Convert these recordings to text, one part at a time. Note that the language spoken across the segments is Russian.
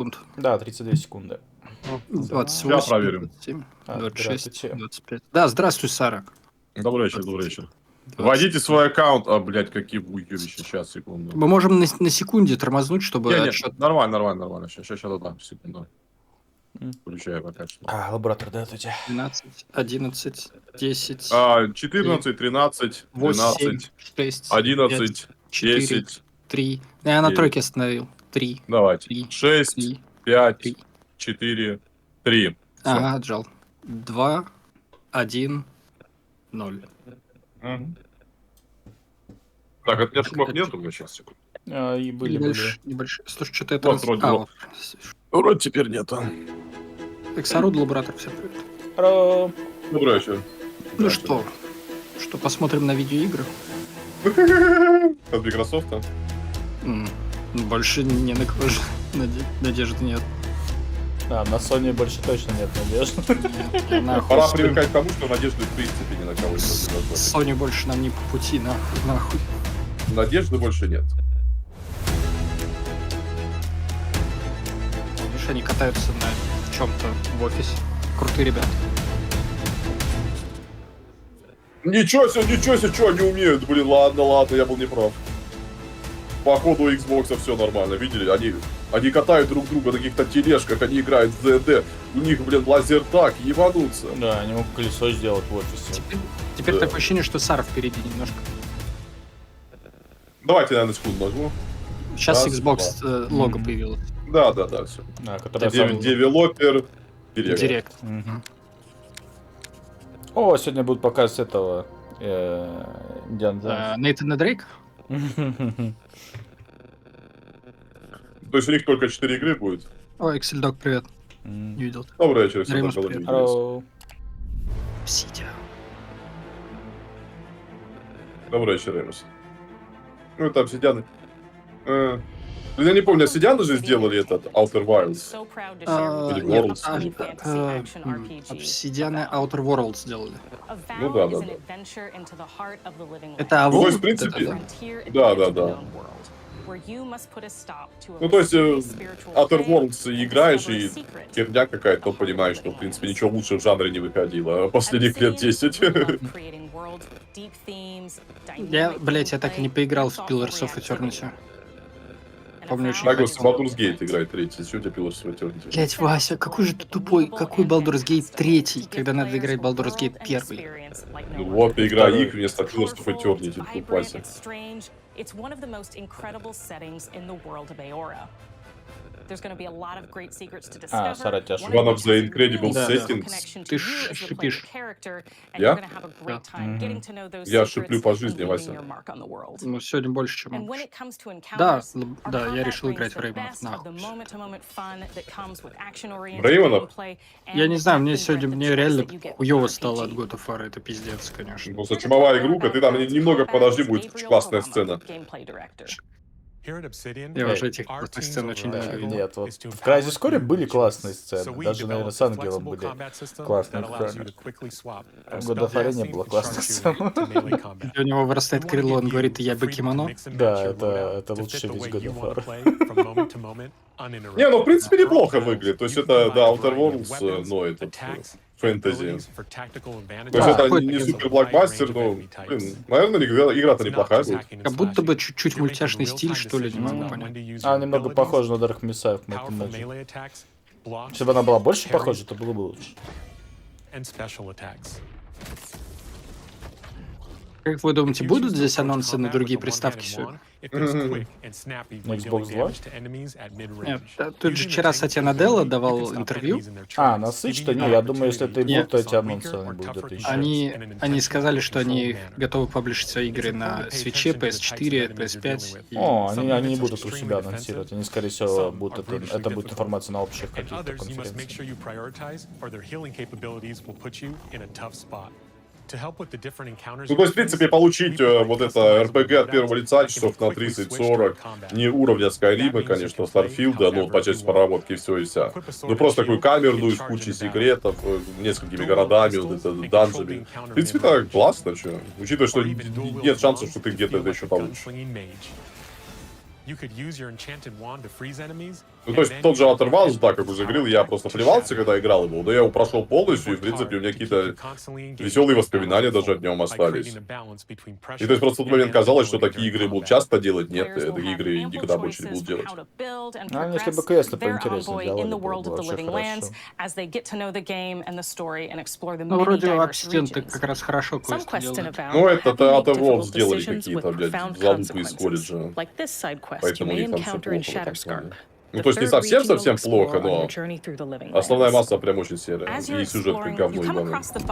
секунд. Да, 32 секунды. 28, Я проверю. 27, А, 26, здравствуйте. 25. Да, здравствуй, Сара. Добрый вечер, добрый вечер. 20. Вводите свой аккаунт. А, блядь, какие буйкевища. Сейчас, секунду. Мы можем на секунде тормознуть, чтобы Не, отсчет... нормально. Сейчас, да, секунду. Включаю пока что. Лаборатор, да, эти. 12, 11, 10, 14, 13, 8, 7, 12, 6, 11, 4, 10. 3. Я на 9. тройке остановил. 3. Давайте. 3. 6, 3. 5, 3. 4, 3. Ага, отжал. 2, 1, 0. Так, от меня шумов нету, у меня сейчас, секунду. И были. Небольшой. Слушай, что-то это... Вот, вроде, вроде теперь нету. Эксаруд, лаборатор, всем привет. Здорово. Добрый вечер. Ну что, посмотрим на видеоигры? От Майкрософта? Больше не на кого же надежды нет. На Sony больше точно нет надежды. Пора привыкать к тому, что надежды в принципе ни на кого не возлагают. Sony больше нам не по пути, нахуй. Надежды больше нет. Видишь, они катаются на чем-то в офисе. Крутые ребята. Ничего себе, что они умеют? Блин, ладно, я был неправ. Походу у Xbox все нормально, видели? Они катают друг друга на каких-то тележках, они играют в ЗД. У них, блин, лазертаг, ебануться. Да, они могут колесо сделать в офисе. Теперь такое ощущение, что Сара впереди немножко. Давайте, наверное, секунду нажму. Сейчас Раз, Xbox лого появилось. Да, все. Которая сам... Девелопер, Директ. О, сегодня будут показывать этого... Индианой Джонсом. Нейтана Дрейк? То есть у них только 4 игры будет? О, Эксельдог, привет. Не видел. Добрый вечер, все Римус, даже привет. Hello. Сидя. Добрый вечер, Римус. Ну, там Сидяны. Я не помню, Сидяны же сделали этот Outer Wilds? Или Worlds? Обсидианы Outer Worlds сделали. Ну да. Это Ну, то есть, Avowed? в принципе, да. Ну, то есть, Outer Worlds играешь, и херня какая-то, то понимаешь, что, в принципе, ничего лучше в жанре не выходило последних лет 10. Я так и не поиграл в Pillars of Eternity. Помню, очень Так вот, хотел. Baldur's Gate играет третий, все у тебя Pillars of Eternity. Блять, Вася, какой же ты тупой, какой Baldur's Gate 3, когда надо играть Baldur's Gate 1. Ну вот, ты играй их вместо Pillars of Eternity, тут, Вася. Сара, тебя One of the incredible Да. settings. Ты шипишь. Я? Да. Я шиплю по жизни, Вася. Ну, сегодня больше, чем он. Да, я решил играть в Реймонов, нахуй. Реймонов? Я не знаю, мне реально хуёво стало от God of War, это пиздец, конечно. Просто чумовая игрука, ты там немного подожди, будет классная сцена. Я уже этих классных сцен очень ненавидел. Нет, вот в Crysis Core были классные сцены. Даже, наверное, с Ангелом были классные сцены. В God of War не было классных сцен. У него вырастает крыло, он говорит, я покемоно. Да, это лучший весь God of War. Не, ну в принципе неплохо выглядит. То есть это, да, Outer Worlds, но это фэнтези. То есть это не супер блокбастер, но, блин, наверное, игра-то неплохая будет. Как будто бы чуть-чуть мультяшный стиль, что ли, не могу понять. Немного похоже на Dark Messiah в Might and Magic. Если бы она была больше похожа, то было бы лучше. Как вы думаете, будут здесь анонсы на другие приставки сегодня? На Xbox 2? Нет, тут же вчера Сатья Наделла давал интервью. На Switch-то не, я думаю, если это и будут, то эти анонсы они будут где-то еще. Они сказали, что они готовы паблишить свои игры на Switch, PS4, PS5. Они не будут у себя анонсировать, они, скорее всего, будут это будет информация на общих каких-то конференциях. Ну, то есть, в принципе, получить вот это RPG от первого лица часов на 30-40, не уровня Skyrim, конечно, Starfield, но по части проработки все и вся. Ну, просто такую камерную, с кучей секретов, несколькими городами, вот это, данжами. В принципе, это классно, что. Учитывая, что нет шансов, что ты где-то это еще получишь. Ну, то есть тот же Outer Worlds, да, как уже говорил, я просто плевался, когда играл его, но я его прошел полностью, и, в принципе, у меня какие-то веселые воспоминания даже от него остались. И то есть просто в тот момент казалось, что такие игры будут часто делать, нет, такие игры никогда больше не будут делать. Ну, если бы квесты поинтереснее делали, было бы вообще хорошо. Ну, вроде Obsidian как раз хорошо квесты делают. Ну, это Outer Worlds сделали какие-то, блядь, залупы из колледжа. Поэтому у них там все плохо в этом плане. Ну, то есть не совсем-совсем плохо, но основная масса прям очень серая. И сюжет как говно ебаный. Так, стоп,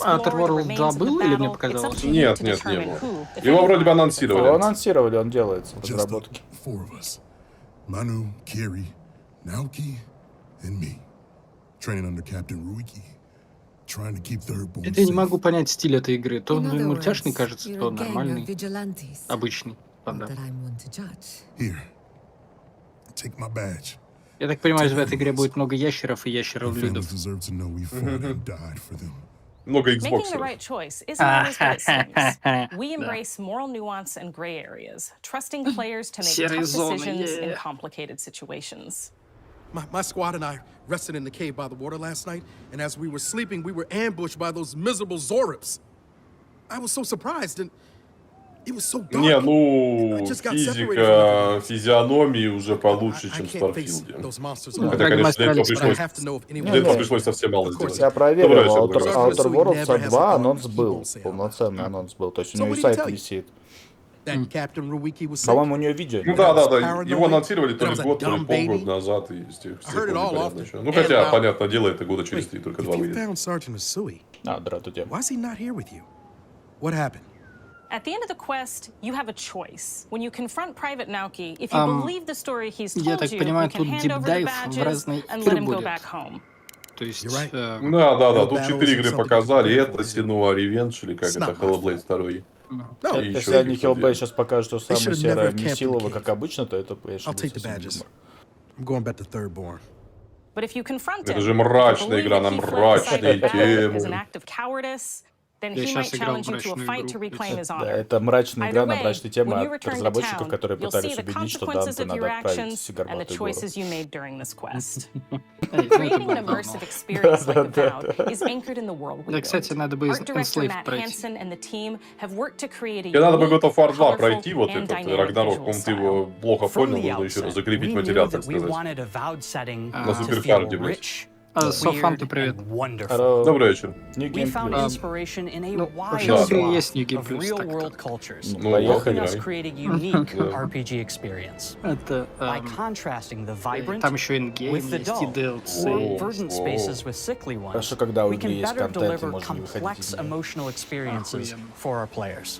а Outer World 2 был или мне показалось? Нет, не было. Его вроде бы Его анонсировали. анонсировали, он делается в разработке. Manu, Kiri, Naoki, and me. Training under Captain Ruiki. Trying to keep Thirdborn Это я не safe. могу понять стиль этой игры. То он мультяшный, кажется, то нормальный, обычный. Да. Here. Take my badge. Я так понимаю, в этой игре будет много ящеров и Our ящеров-людов. families deserve to know we fought and died for them. Много Making the Xbox'ов. right choice isn't always what it seems. We embrace moral nuance and gray areas, trusting players to make Серые tough зоны, decisions in yeah. complicated situations. My squad and I rested in the cave by the water last night, and as we were sleeping, we were ambushed by those miserable Zorips. I was so surprised, and it was so dark. Не, ну, физика физиономии уже получше, чем в I can't face Старфилде. those monsters. Ну, Хотя, как конечно, для этого мастерали пришлось, I have to know if для anyone этого Не, пришлось совсем мало сделать. Я проверил, Добрый вечер, Outer Григорий. Worlds 2 анонс был. Полноценный анонс был. То есть у него и сайт висит. that Captain Ruiki was sick. По-моему, у него видео Ну нет. да. Его анонсировали то ли год, то ли полгода назад, и с тех пор непонятно еще. Ну хотя, понятное дело, это года через 3 только 2 If you выйдет. found Sergeant Asui, А, здравствуйте. why is he not here with you? What happened? At the end of the quest, you have a choice. When you confront Private Naoki, if you believe the story he's я told так you, понимаю, you can тут hand over the дипдайв в badges разные and игры let him go будет. back home. То есть... You're right. Да, тут 4 игры показали. Это Senua Revenge, или как это, Hellblade II. No, И Если еще они каких-то Hellblade дел. сейчас покажут, что They самое should've серое never kept месилово, the как cave. обычно, то это, конечно, I'll take будет the совсем badges. юмор. I'm going back to Thirdborn. But if you confront Это him, же if you мрачная believe игра that на he fled the side мрачные of battle as an темы. act of cowardice, then Я he щас might играл в challenge you to a мрачную fight игру. to reclaim his Да, honor. это мрачная игра Either на way, мрачные when темы you от return to разработчиков, town, которые you'll see пытались the убедить, что consequences Данте of надо your отправить actions в and the горбатую гору. choices you made during this quest. Ну, Creating an это давно. immersive experience like Avowed is anchored in the world we Да, кстати, built. надо бы Art director Enslaved Matt пройти. Hansen and the team have worked to create a Тебе надо бы unique, God of War 2 colorful, пройти, вот and этот dynamic Рагнарок, visual по-моему, ты его style. плохо From понял, the нужно еще раз outset, закрепить we материал, knew так that we сказать. wanted Avowed setting На to суперкарде, feel блядь. rich, Софанты, weird, привет. and wonderful. Здорово. Добрый вечер. New We Game found Plus. inspiration in a Ну, wide вообще в игре swath есть New Game of Plus, real-world так-то. cultures, Ну, вот, helping us играй. create a unique RPG experience. Это... By contrasting the vibrant Там еще ингейм with the есть и dull, DLC. or О, verdant о. spaces with sickly ones, Хорошо, когда у we игры can есть better контент, и deliver можно не выходить complex из нее. emotional experiences Охуенно. for our players.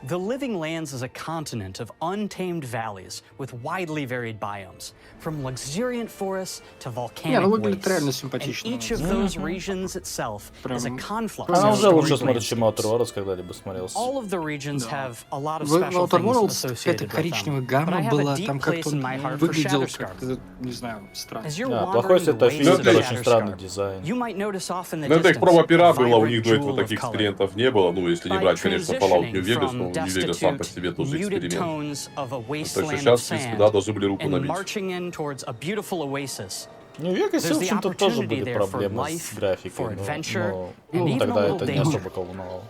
The Living Lands is a continent of untamed valleys with widely varied biomes, from luxuriant forests to Не, ну volcanic выглядит реально wastes. And симпатично. each of those regions itself is a Прям confluence Она of уже лучше storied смотрится, чем Outer landscapes. Worlds когда-либо смотрелся. All of the regions have a lot of В special Outer things Worlds какая-то associated with коричневая them. But гамма I have a была, deep там как-то place in он my heart for выглядел Shatterscarp. как-то, не знаю, странно. As you're Да, wandering плохой the светофильм, ways of это очень странный Shatterscarp, дизайн. you might notice off in the Ну, это их distance промо-пера a было, у vibrant них до этого jewel of таких color. экспериментов не было. Ну, если не By брать, конечно, Fallout New transitioning Vegas, но from New Vegas сам по destitute, себе тоже muted эксперимент. tones of a Так что wasteland of сейчас, в принципе, sand да, должны были руку and набить. marching in towards a beautiful oasis. Нью-Вегасе, в There's the общем-то, тоже opportunity были there for проблемы life, с графикой, for adventure, но and even a тогда little это не danger. особо кого волновало.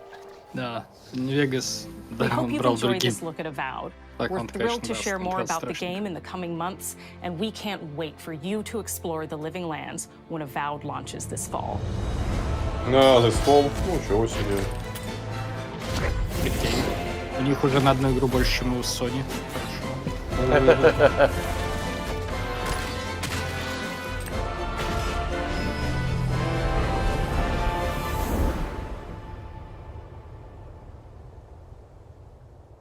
Да, Вегас, We да, hope он you've брал enjoyed другие. this look at Avowed. Так, We're он, thrilled конечно, to да, share more смотрел about the страшненько. game in the coming months, and we can't wait for you to explore the Living Lands when Avowed launches this fall. The Fall, ну, чего себе. Прикинь. У них уже на одну игру больше, чем у Sony. Хорошо.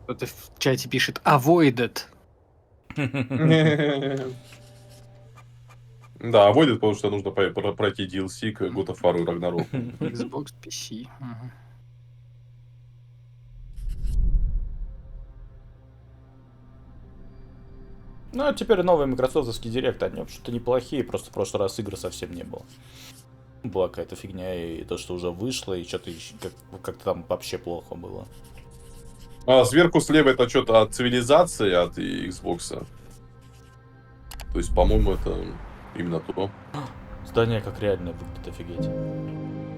Кто-то в чате пишет Avoided. Да, выйдет, потому что нужно пройти DLC к God of War и Ragnarok. Xbox, PC. Ага. Ну, а теперь новые микрософтовские директы, они вообще-то неплохие, просто в прошлый раз игр совсем не было. Была какая-то фигня, и то, что уже вышло, и что-то как-то там вообще плохо было. А сверху слева это что-то от цивилизации, от Xbox. То есть, по-моему, это именно то. Здание как реальное выглядит, офигеть.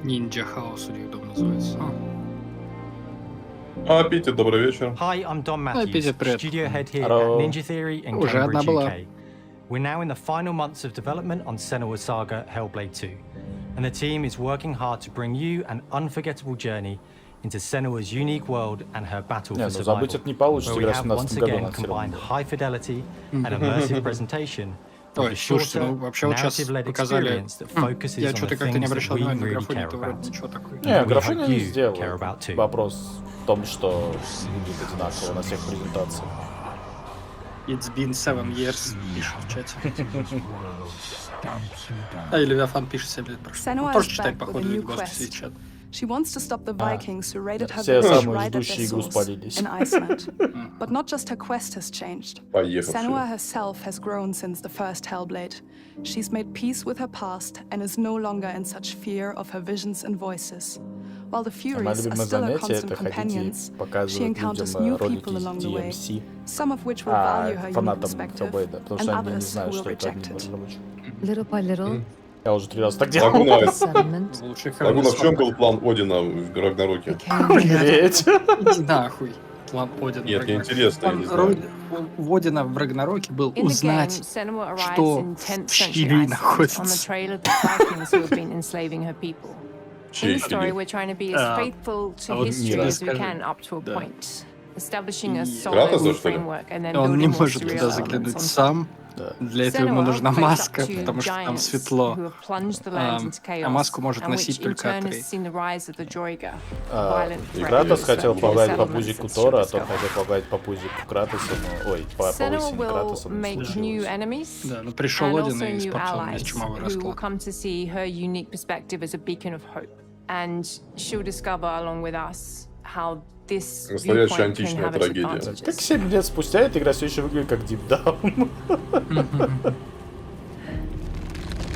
Ниндзя Хаус у них дом называется. Питер, добрый вечер. Hi, I'm Don Matthews, Питер, привет. studio head here Hello. at Ninja Theory in Уже одна Cambridge, была. UK. We're now in the final months of development on Senua's Saga, Hellblade II, and the team is working hard to bring you an unforgettable journey into Senua's unique world and her battle Не, for ну survival, забыть это не получится, where we игра в have 17 once году again combined high fidelity and immersive presentation of Ой, a слушайте, shorter, ну вообще вот сейчас narrative-led показали... experience that focuses Я on что-то the как-то не things that обращал we внимания на really графоне, care то вроде about. ничего такое. Не, We графония hope не you сделали. care about too. Вопрос в том, что выглядит одинаково на всех презентациях. It's been 7 years, пишет в чате. А, и Левиафан пишет 7 лет прошло. Senua Он тоже is читает, back походу, with a new господи, quest. чат. She wants to stop the Vikings who raided her Все village самые right at their ждущие игру source спалились. in Iceland. But not just her quest has changed. Поехавшие. Senua herself has grown since the first Hellblade. She's made peace with her past and is no longer in such fear of her visions and voices. While the Furies are любимое still her занятие constant это ходить и companions, she показывать encounters людям new ролики people along the way, DMC, some of which will value her unique фанатам perspective, Hellblade, потому and что они не others who знают, will что это reject одни it. разработчики. Little by little, Я уже 3 раза так делал. Лагуна, settlement Лучший Лагуна, в чем был план Одина в Рагнароке? became Умереть. Иди нахуй. План Одина. Нет, мне интересно, я не План знаю. Одина в Рагнароке был In the game, узнать, Senua arrives что in 10th в century Чили Iceland on the находится. trail of the Vikings who have been enslaving her people. In Чей the story, Чили? we're trying to be as faithful to вот history Мира, as we скажи. can up to a Да. point, establishing a Кратоса, solid что ли? framework and then Он не building more может туда surreal заглянуть elements on top. сам. Для этого ему Senua нужна wakes up маска, to потому что там giants светло. who have plunged the lands into А chaos, маску может and which носить in только turn has Атрей. seen the rise of the Droiga, violent И threat Кратос to хотел certain погладить по settlements пузику it's Тора, а тот discovered. хотел погладить по пузику Кратоса, но... Ой, по Senua лысине will Кратоса, но не make new случилось. enemies Да, ну пришел and Один also и new испортил мне allies чумовой who will расклад. come to see her unique perspective as a beacon of hope. And she'll discover along with us how this Настоящая viewpoint can античная have its трагедия. advantages. Как 7 лет спустя эта игра все еще выглядит как Deep Down.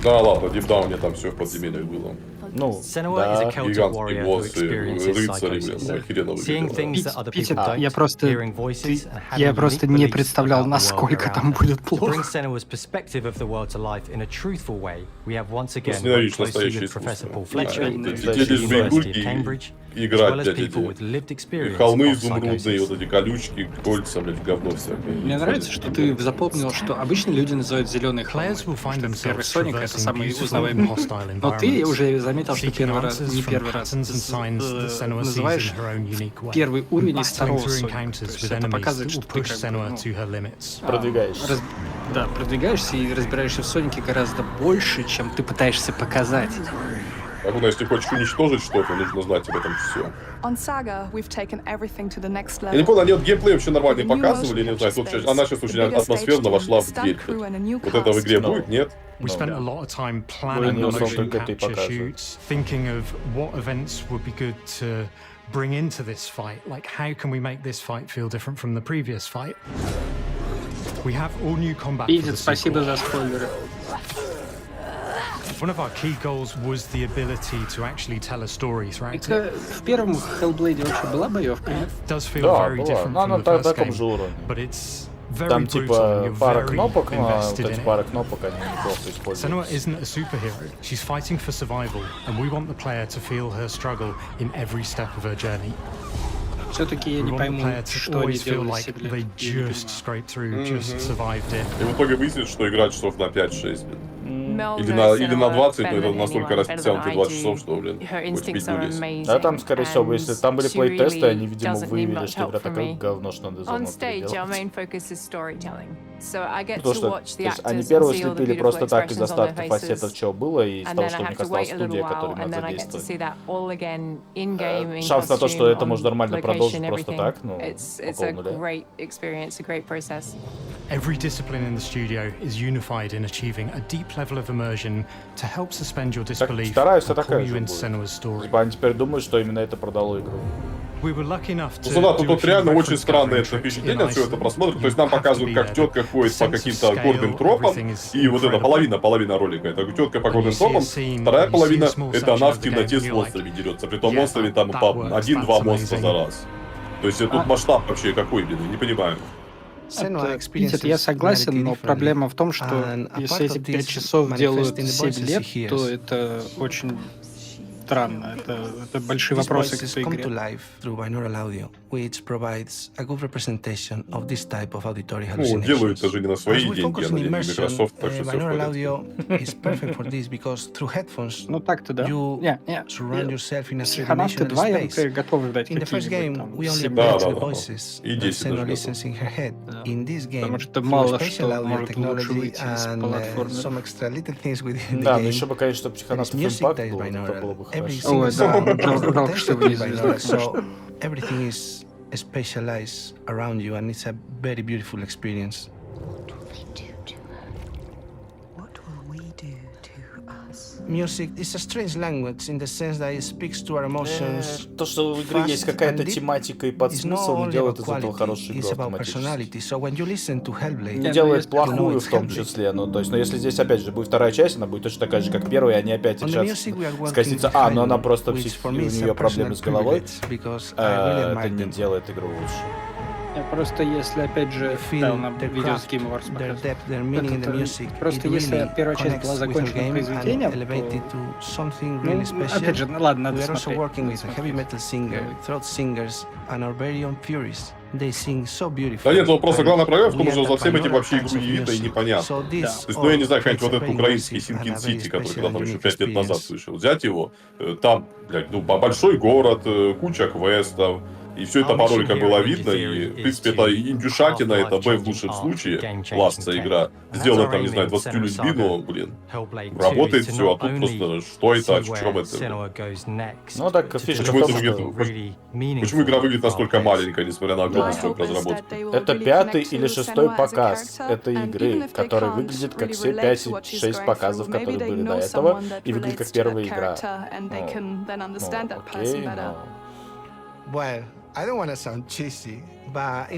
Да ладно, дипдауне там все в подземельях было. Ну, Senua is a да. Celtic Гигантские warrior who боссы, experiences рыцари, psychosis. блин, охеренно Seeing выглядело. things that other people Питер, don't, я просто, hearing voices and having я просто unique не beliefs представлял, about the world насколько там around her. будет To плохо. bring Senua's perspective of the world to life in a truthful way, we have once again worked Ненавидишь closely настоящее with Professor искусство. Paul Fletcher Да, from ты the едешь в University of Иркутске Cambridge, и as играть, well as блядь, people with эти lived experience холмы of изумрудные, psychosis. вот эти колючки, кольца, блядь, говно всякое. Мне нравится, что ты запомнил, что обычно люди называют зеленые холмы. Players will find потому что первый themselves Соник — это traversing самый beautiful узнаваемый. and hostile Но ты environments, уже заметил, что seeking первый раз, answers не from первый раз, patterns and signs that Senua sees называешь in her own unique way, первый уровень из battling второго through Соника. То encounters есть with это enemies показывает, that что will ты push как бы, Senua ну, to her limits. Продвигаешься. Да, продвигаешься и разбираешься в Сонике гораздо больше, чем ты пытаешься показать. Лагуна, если хочешь уничтожить что-то, нужно знать об этом все. On Saga, we've taken everything to the next Я не level. понял, они вот геймплей вообще нормально With a new показывали, motion не знаю, capture тут space, она сейчас a очень bigger атмосферно stage вошла team, в stunt дверь. crew and a new Вот это в игре cast. будет, нет? We spent a lot of time planning Они the в основном motion только это и capture показывают. shoots, thinking of what events would be good to bring into this fight. Like, how can we make this fight feel different from the previous fight? We have all new combat for the Пиздец, спасибо sequel. за спойлеры. One of our key goals was the ability to actually tell a story throughout it. Это в первом Hellblade вообще была боевка, нет? It does feel Да, very была. different Но from она the на first таком game, же уровне. but it's very Там brutal and типа you're пара very кнопок, но вот invested in эти it. пара кнопок, они неплохо Senua используются. isn't a superhero. She's fighting for survival, and we want the player to feel her struggle in every step of her journey. Все-таки я We не want the пойму, player to что они always feel делали like себе. they just scraped through, just survived it. И в итоге выяснится, что играть часов на 5-6, блин. Mel Или knows на Senua 20, но better это than настолько anyone, better than растянутые I 20 do. часов, что, блин, Her хоть instincts пить are не лезь. amazing. Да, там, скорее всего, если там были and she плейтесты, really они, видимо, doesn't need выявили, much что help игра from такое me. говно, что надо On заново stage, our переделать. main focus is storytelling. So I get Потому to что watch то the есть они actors and первого see all the слепили beautiful просто так из expressions on their остатков ассетов, faces. чего было, и из And того, then I что у have них to осталась wait a little студия, while, которой and надо then I get to задействовать. see that all again in game, in Шанс на то, что costume, это on можно нормально продолжить location, просто everything. так, ну, It's около a нуля. great experience, a great process. Every discipline in the studio is unified in achieving a deep level of immersion to help suspend your disbelief вторая and все pull такая you же into будет. Senua's story. Типа они теперь думают, что именно это продало игру. We were lucky enough to Ну, да, do a тут few реально очень reference странное gathering это trips впечатление in от всего этого Iceland. просмотра. То есть You нам have to показывают, be как there. тетка ходит по Sense of каким-то scale, горным тропам, everything is и вот это incredible. половина ролика. Это тетка по And горным you see a тропам, scene, вторая you see a половина small это она section в of the темноте game, с and you're монстрами like, дерется. Притом yeah, монстрами там that по works, 1-2 that's монстра amazing. за раз. То есть тут масштаб вообще какой, блин, не понимаю. Видите, я согласен, но проблема в том, что если эти 5 часов делают 7 лет, то это очень странно. Это большие вопросы к этой игре. Ну, делают даже не на свои деньги, а на деньги Майкрософт, так что все в порядке. Ну так-то да. Психонавты 2 я, например, готовы дать какие-нибудь там 7 лет. Да. И 10 даже готов. Потому что мало что может лучше выйти из платформы. Да, но еще бы, конечно, психонавтов импакт был, это было бы хорошо. Ой, да, жалко, что вы не звезда. Everything is specialized around you, and it's a very beautiful experience. Music is a strange language in the sense that it speaks to our emotions. То, что в игре есть какая-то тематика и подсмысл, не делает из этого хорошую игру автоматически. Не делает плохую в том числе, ну то есть, но если здесь опять же будет вторая часть, она будет точно такая же, как первая, и они опять сейчас скосятся, но она просто у нее проблемы с головой, это не делает игру лучше. Просто если, опять же, на видео с Game Awards показывают, просто если первая часть была закончена произведением, то, опять же, ну ладно, надо смотреть. Да нет, ну просто главная проблема в том, что за всем этим вообще игру не видно и непонятно. То есть, ну я не знаю, какой-нибудь вот этот украинский Синкин Сити, который когда там еще 5 лет назад слышал, взять его, там, блядь, ну большой город, куча квестов, и все это по роликам было видно, и, в принципе, это индюшатина, это Б в лучшем случае, классная игра. Сделано там, не знаю, 20 людьми, но, блин, работает все, а тут просто, что это, о чем это? Ну так, фишка Почему игра выглядит настолько маленькая, несмотря на огромный срок разработки? Это 5-й или 6-й показ этой игры, который выглядит как все 5-6 показов, которые были до этого, и выглядит как первая игра. Окей, но... Да, и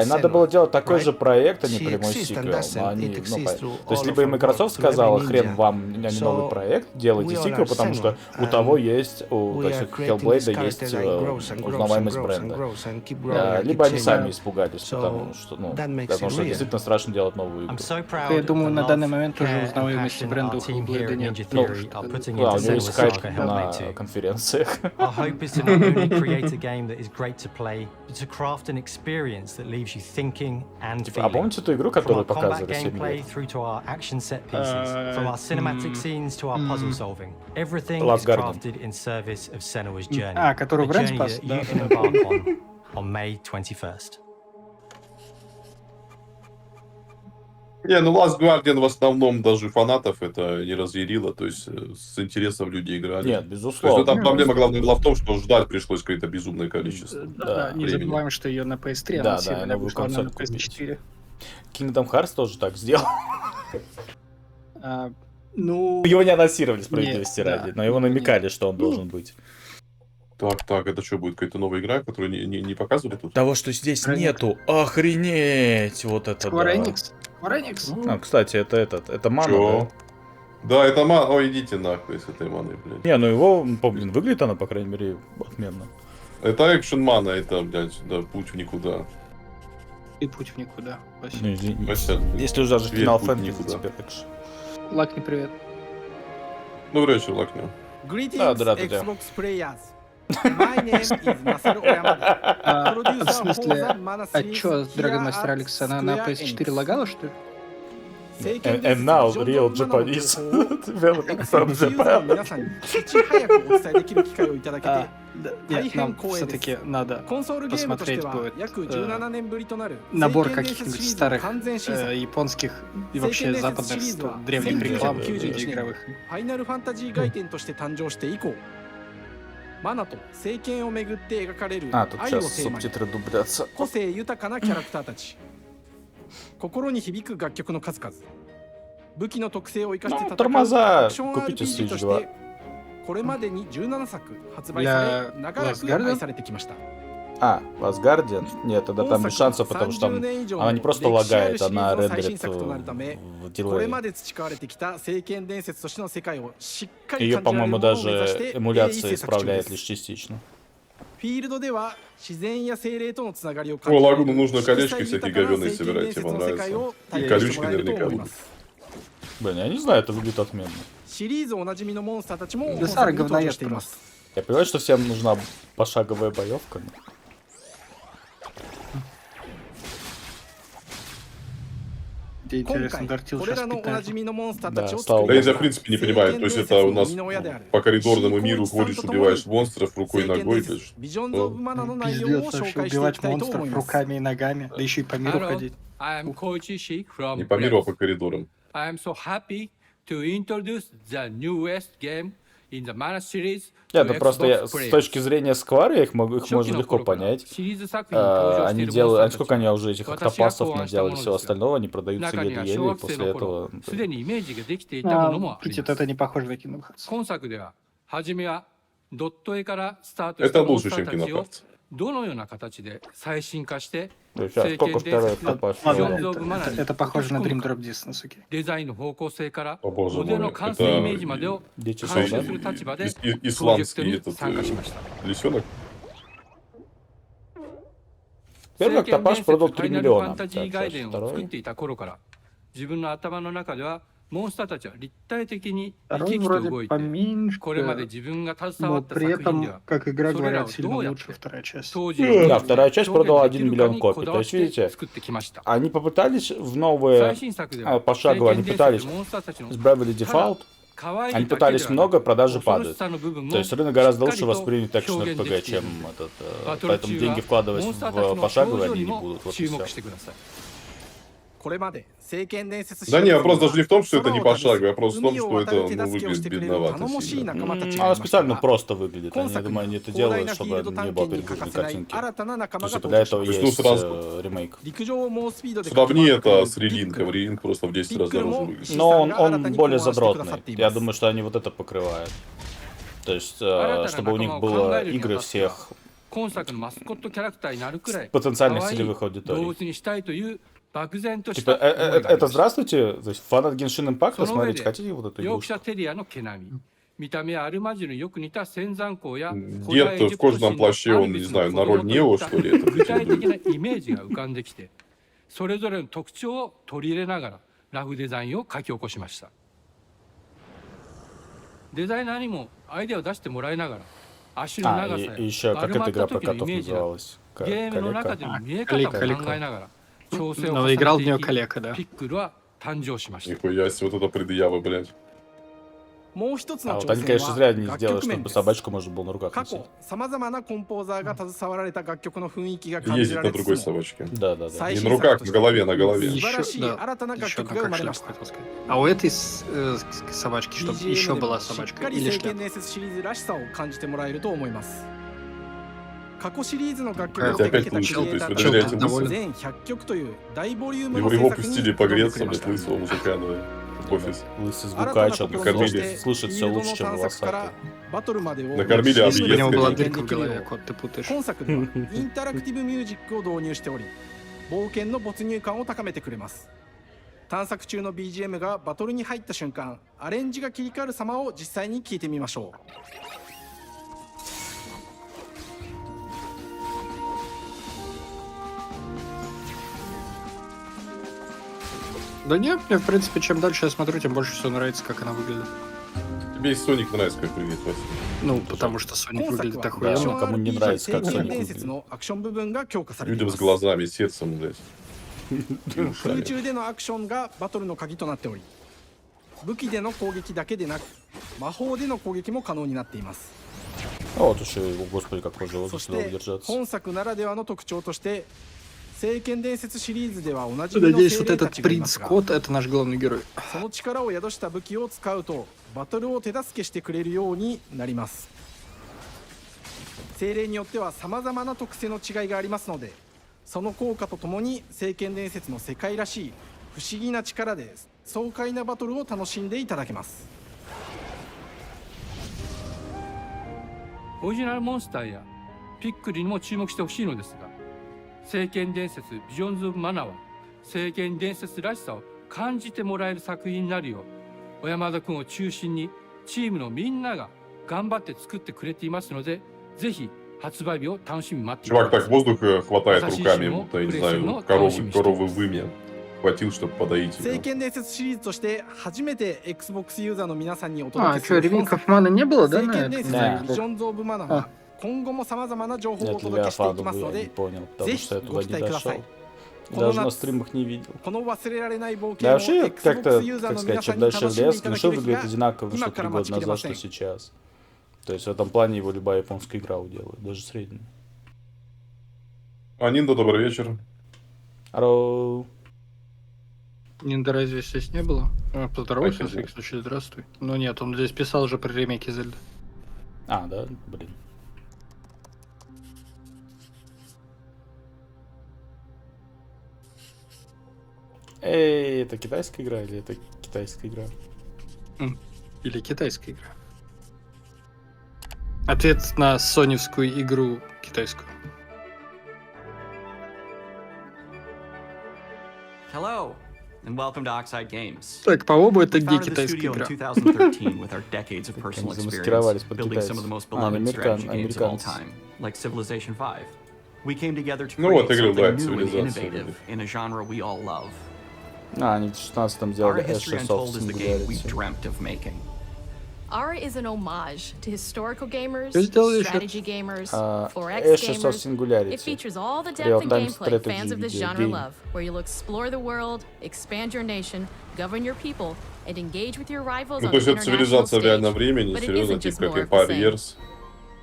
надо было делать такой же проект, а не прямой сиквел. То есть, либо и Microsoft сказала, хрен вам, а не новый проект, делайте сиквел, потому что у того есть, то есть у Hellblade есть узнаваемость бренда. Либо они сами испугались, потому что действительно страшно делать новую игру. Я думаю, на данный момент уже узнаваемости бренда у Hellblade нет. Да, у него есть хайп на конференциях. А помните ту игру, которую показывали 7 лет? Которую бренд спас? Да. Не, ну Last Guardian в основном даже фанатов это не разъярило, то есть с интересом люди играли. Нет, безусловно. То есть, проблема главная была в том, что ждать пришлось какое-то безумное количество. Да, не забываем, что ее на PS3 анонсировали, вышла она на PS4. Kingdom Hearts тоже так сделал. Ну... Его не анонсировали, справедливости ради, но его намекали, что он должен быть. Так, это что, будет какая-то новая игра, которую не показывали тут? Того, что здесь нету, охренеть, вот это Square Enix? Square Enix? Кстати, это Мана, да, это Мана, ой, идите нахуй с этой Маной, блядь. Не, ну его, блин, выглядит она, по крайней мере, отменно. Это экшен Мана, это, блядь, да, путь в никуда. И путь в никуда, спасибо. Ну, извините. Если уже даже Final Fantasy теперь экшен. Лакни, привет. Добрый вечер, Лакни. Здравствуйте. В смысле, а чё, Dragon Master Alex, она на PS4 лагала, что ли? And now, real Japanese developing from Japan. Нет, нам все-таки надо посмотреть будет набор каких-нибудь старых японских и вообще западных древних реклам игровых. Тут сейчас субтитры дублятся. Тормоза! Купите Switch 2. Для Last Guardian? Last Guardian? Нет, тогда там без шансов, потому что там она не просто лагает, она рендерит в дилее. Ее, по-моему, даже эмуляция исправляет лишь частично. О, Лагуну нужно колечки всякие говёные собирать, тебе понравится. И колючки наверняка будут. Блин, я не знаю, это выглядит отменно. Да Сара говноед просто. Я понимаю, что всем нужна пошаговая боевка. Где интересно, Дартил сейчас питает. Да, стал. Да я в принципе не понимаю, то есть это у нас по коридорному миру ходишь, убиваешь монстров рукой и ногой. Пиздец, вообще убивать монстров руками и ногами, да еще и по миру ходить. Не по миру, а по коридорам. Нет, ну просто с точки зрения Square их можно легко понять. Они делают, сколько они уже этих октопасов наделали, всего остального, они продаются еле-еле, и после этого... Видите, это не похоже на Kingdom Hearts. Это лучше, чем Кинопарт. Сейчас, сколько второй октопас? Это похоже на Dream Drop Distance, окей. О боже мой, это... Дети Исландский этот лисенок. Первый октопас продал 3 миллиона. Так, второй. Второй вроде поменьше, но при этом, как игра, говорят, сильно лучше вторая часть. Да, вторая часть продала 1 миллион копий. То есть, видите, они попытались в новые пошагово, они пытались с Bravely Default, они пытались много, продажи падают. То есть рынок гораздо лучше воспринят экшен RPG, чем этот. Поэтому деньги вкладывать в пошаговые они не будут. Вот и все. Да не, вопрос даже не в том, что это не пошаговый, а просто в том, что это выглядит бедновато сильно. Она специально просто выглядит. Они, я думаю, они это делают, чтобы не было перегруженной картинки. То есть для этого есть ремейк. Сравни это с Релинком. Релинк просто в 10 раз дороже выглядит. Но он более задротный. Я думаю, что они вот это покрывают. То есть, чтобы у них было игры всех потенциальных целевых аудиторий. Типа, это здравствуйте, то есть фанат Genshin Impact, смотрите, хотите вот эту игрушку? Дед в кожаном плаще, он, не знаю, на роль Нео, что ли, это претендует. И еще как эта игра про котов называлась? Калека. Но играл в нее Калека, да. Нихуя себе, вот это предъявы, блядь. А вот они, конечно, зря не сделали, чтобы собачку можно было на руках носить. Ездить на другой собачке. Да. Не на руках, на голове, на голове. Еще как шляпа, хотел сказать. А у этой собачки, чтобы еще была собачка или шляпа? Это опять лысый, то есть вы доверяете лысым? Его пустили погреться, блядь, лысого мужика, да, в офис. Лысый звукач, он слышит все лучше, чем волосатый. Накормили объезд. У него была дырка в голове, кот, ты путаешь. 探索中の BGM がバトルに入った瞬間、アレンジが切り替わる様を実際に聞いてみましょう。 Да нет, мне в принципе, чем дальше я смотрю, тем больше все нравится, как она выглядит. Тебе и Соник нравится, как выглядит, Вася. Ну, потому что Соник выглядит охуенно. Кому не нравится, как Соник выглядит. Людям с глазами, сердцем, блядь. 空中でのアクションがバトルの鍵となっており、武器での攻撃だけでなく、魔法での攻撃も可能になっています。 Вот еще, господи, как можно сюда удержаться. 本作ならではの特徴として、聖剣伝説シリーズではおなじみの Надеюсь, вот этот принц Кот — это наш главный герой. その力を宿した武器を使うと、バトルを手助けしてくれるようになります。精霊によっては様々な特性の違いがありますので、 その効果とともに聖剣伝説の世界らしい不思議な力で爽快なバトルを楽しんでいただけます。オリジナルモンスターやピックリにも注目してほしいのですが、聖剣伝説ビジョンズ・オブ・マナーは聖剣伝説らしさを感じてもらえる作品になるよう、小山田君を中心にチームのみんなが頑張って作ってくれていますので、ぜひ発売日を楽しみに待ってい Чувак ま так す воздух хватает руками, будто, я не знаю, коровы вымя. Хватил, чтобы подоить 聖 его. 剣伝説シリーズとして初めて Xbox ユーザーの皆さんにお А, 届けす что, る ремейков Мана не было, да, 聖 на 剣伝説 Xbox? Visions of Mana は今後も様々な情報をお Нет, 届けしていき Левиафану ます бы の я не で понял, ぜ потому ひ что я ご туда 期 не 待くださ дошел. い。 Даже на стримах не видел. この忘れられない冒 Да 険を вообще, как-то, Xbox ユーザー как の сказать, 皆さ чем んに дальше 楽 в しんで лес, いた ну だ что ける日 выглядит が одинаково, 今 что か 3 ら года 待ちきれま назад, せ что ん。 сейчас. То есть в этом плане его любая японская игра уделает, даже средняя. Аниндо, добрый вечер. Алло. Нинда разве здесь не было? Поздоровайся, Спасибо. в всякий случай, здравствуй. Ну нет, он здесь писал уже про ремейки Зельды. А, да? Блин. Эй, это китайская игра или это китайская игра? Или китайская игра. Ответ на соневскую игру китайскую. Hello, and welcome to Oxide Games. Так, по-моему, это We не founded the китайская studio in игра. 2013 with our decades of personal замаскировались experience под building some of the most beloved strategy games of all time, like Civilization V. We came together to Ну create вот, игры, да, something new and цивилизация. innovative in a genre we all love. А, они в 16-м Our сделали history Ashes of Untold is the game we Singularity. dreamt of making. Ara is an homage to historical gamers, Что сделали strategy gamers, 4X Ashes of gamers. Singularity. It features all the depth Real and time gameplay strategy fans of this video genre game. love, where you'll explore the world, expand your nation, govern your people, and engage with your rivals Ну, on то есть the это international цивилизация в реальном stage. времени, But it серьезно, isn't типа just как more of the Empire same. Years.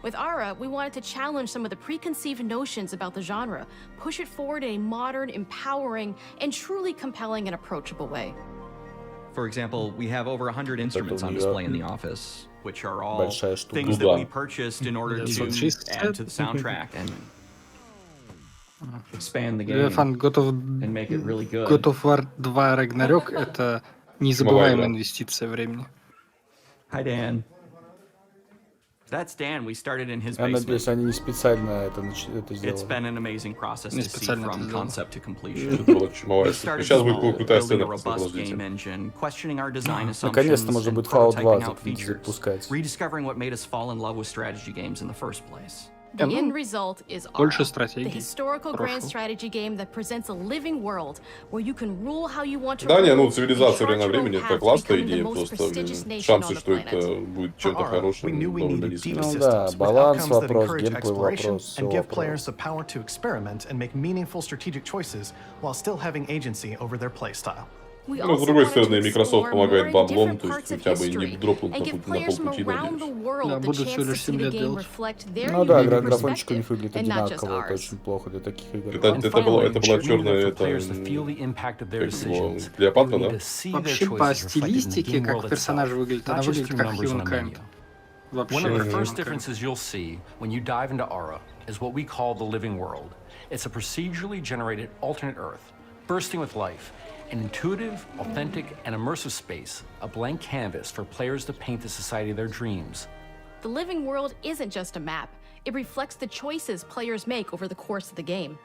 With Ara, we wanted to challenge some of the preconceived notions about the genre, push it forward in a modern, empowering, and truly compelling and approachable way. For example, we have over 100 instruments on display in the office, which are all Большая штука. things Ну that да. we purchased in order to 960. add to the soundtrack and expand the game Левиафан, and make it really good. God of War 2 Ragnarok — это незабываемая инвестиция времени. Hi, Dan. That's Dan. We started in his Я надеюсь, basement. они не специально это It's сделали. been an amazing process Не to see специально это from сделано. concept to completion. Это была чумовая We штука. started Сейчас будет small, крутая building сцена, a просто robust game подождите. engine, questioning our design assumptions, Наконец-то можно and будет Fallout 2 prototyping out features, запускать. rediscovering what made us fall in love with strategy games in the first place. The end result is Больше Ara, the стратегий. historical grand Прошлого. strategy game that presents a living world where you can rule how you want to Да, не, ну rule цивилизация в and реальном chart your времени own это path to классная becoming the идея, most просто prestigious nation шансы, on the что это planet. будет чем-то хорошим, довольно низкие. Ну да, баланс вопрос, геймплей вопрос, все and give вопрос. players the power to experiment and make meaningful strategic choices while still having agency over their playstyle. We Ну, с also другой wanted стороны, to Microsoft explore помогает more баблом, different то есть parts of хотя бы не history дропнуть and give на players from полпути, around the надеюсь. world Да, the будут всего chance to лишь see 7 the лет game делать. reflect their Ну да, unique графончик у perspective них выглядит and not just одинаково, это ours. очень плохо для таких игр. Это была черная, это players to feel the impact of their как его, decisions. Клеопатра, They да? need to see their Вообще, choices по reflected in the стилистике, game как world персонаж itself, выглядит, она not just выглядит through как numbers on a Humankind. menu. Вообще. One of the как first Humankind. differences you'll see when you dive into Ara is what we call the living world. It's a procedurally generated alternate Earth, bursting with life, an intuitive, authentic, and immersive space, a blank canvas for players to paint the society of their dreams. The living world isn't just a map. It reflects the choices players make over the course of the game.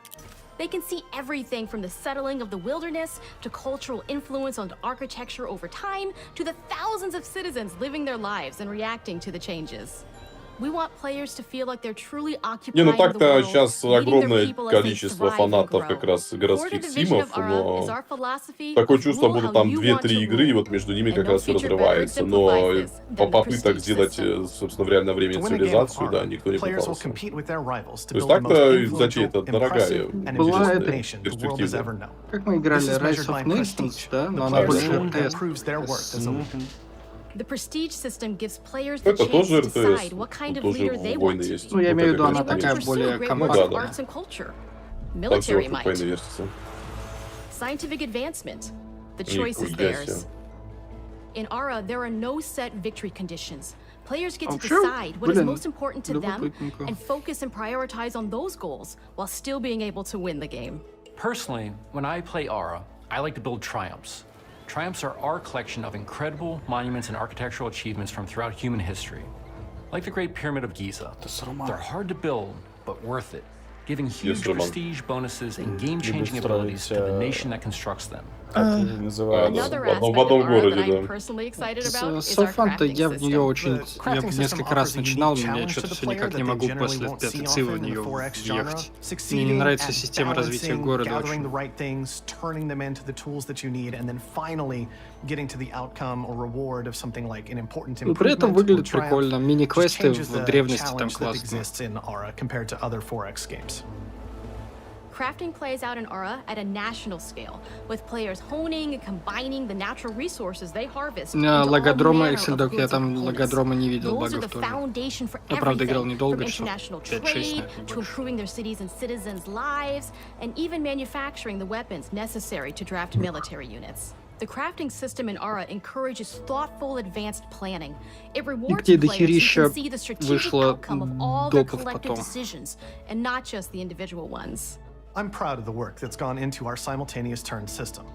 They can see everything from the settling of the wilderness to cultural influence on architecture over time to the thousands of citizens living their lives and reacting to the changes. We want players to feel like they're truly Не, occupying ну the так-то world, сейчас leading their огромное people as they количество thrive and фанатов grow. как раз Core to городских the vision симов, of Ara is но our philosophy такое of чувство, rule будто how там you want 2-3 to игры, и rule. вот между ними And как no раз все feature better разрывается. Но exemplifies this по than the попыток prestige сделать, system. собственно, в реальном времени To win a game of цивилизацию, да, Ara, никто не players will пытался. compete with their rivals to То есть build the most так-то затея influential, это дорогая, impressive, and Была ambitious это- nation the world has ever known. Как мы This играли is Rise measured of by Nations, prestige, да? the Но она player's больше game that RTS. proves their worth as a leader. The prestige system gives players the Это chance тоже to RTS, decide what kind тут of тоже leader they войны want to есть. be. Ну, я имею в виду, They она want to такая pursue более a great компактная. work of arts and culture, Там всего military фрипейная might, версия. scientific advancement. The Нихуя choice is себе. theirs. In Ara, there are no set victory conditions. Players get to Вообще, decide what is блин, most important to them любопытненько. and focus and prioritize on those goals while still being able to win the game. Personally, when I play Ara, I like to build triumphs. Triumphs are our collection of incredible monuments and architectural achievements from throughout human history. Like the Great Pyramid of Giza. They're hard to build, but worth it, giving huge Roman. prestige bonuses and game-changing abilities to the nation that constructs them. называется. В одном городе, да. Софан-то я несколько раз начинал, но я что-то все никак не могу после пятой цивы в нее въехать. Мне не нравится система развития города очень. Но при этом выглядит прикольно. Мини-квесты в древности там классные. Crafting plays out in Aura at a national scale, with players honing and combining the natural resources they harvest. Логодрома, Эксельдок, я там логодрома не видел, багов тоже. Я, правда, играл недолго, часов 5-6, to improving their cities and citizens' lives, and even manufacturing the weapons necessary to draft military units. The crafting system in Aura encourages thoughtful, advanced planning. It rewards players who can see the strategic outcome of all their collective decisions, and not just the individual ones. I'm proud of the work that's gone into our simultaneous turn system.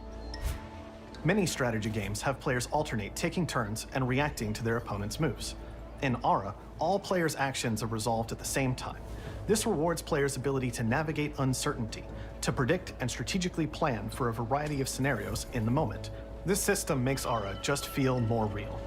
Many strategy games have players alternate taking turns and reacting to their opponent's moves. In Aura, all players' actions are resolved at the same time. This rewards players' ability to navigate uncertainty, to predict and strategically plan for a variety of scenarios in the moment. This system makes Aura just feel more real.